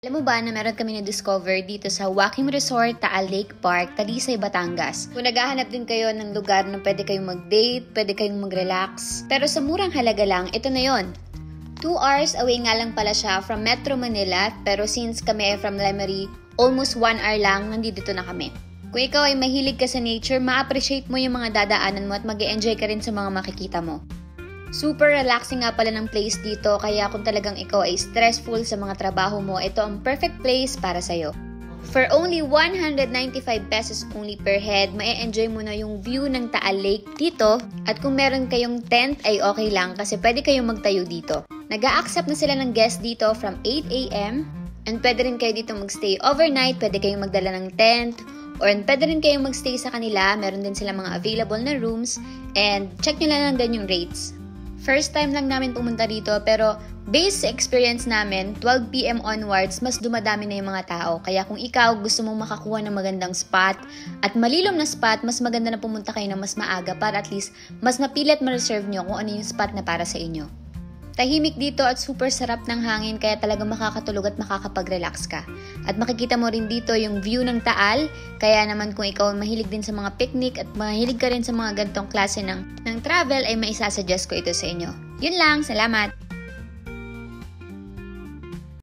Alam mo ba na meron kami na-discover dito sa Joaquim Resort, Taal Lake Park, Talisay, Batangas. Kung naghahanap din kayo ng lugar na pwede kayong mag-date, pwede kayong mag-relax, pero sa murang halaga lang, ito na yon. 2 hours away nga lang pala siya from Metro Manila, pero since kami ay from Lemery, almost 1 hour lang, nandito na kami. Kung ikaw ay mahilig ka sa nature, ma-appreciate mo yung mga dadaanan mo at mag-e-enjoy ka rin sa mga makikita mo. Super relaxing nga pala ng place dito, kaya kung talagang ikaw ay stressful sa mga trabaho mo, ito ang perfect place para sa'yo. For only 195 pesos only per head, ma-enjoy mo na yung view ng Taal Lake dito. At kung meron kayong tent ay okay lang kasi pwede kayong magtayo dito. Nag-a-accept na sila ng guest dito from 8 a.m. And pwede rin kayo dito magstay overnight, pwede kayong magdala ng tent. Or pwede rin kayong magstay sa kanila, meron din sila mga available na rooms. And check nyo lang din yung rates. First time lang namin pumunta dito, pero based sa experience namin, 12 p.m. onwards, mas dumadami na yung mga tao. Kaya kung ikaw gusto mong makakuha ng magandang spot at malilom na spot, mas maganda na pumunta kayo na mas maaga para at least mas mapili at ma-reserve nyo kung ano yung spot na para sa inyo. Tahimik dito at super sarap ng hangin kaya talagang makakatulog at makakapag-relax ka. At makikita mo rin dito yung view ng Taal, kaya naman kung ikaw mahilig din sa mga picnic at mahilig ka rin sa mga ganitong klase ng travel ay maisasuggest ko ito sa inyo. Yun lang, salamat!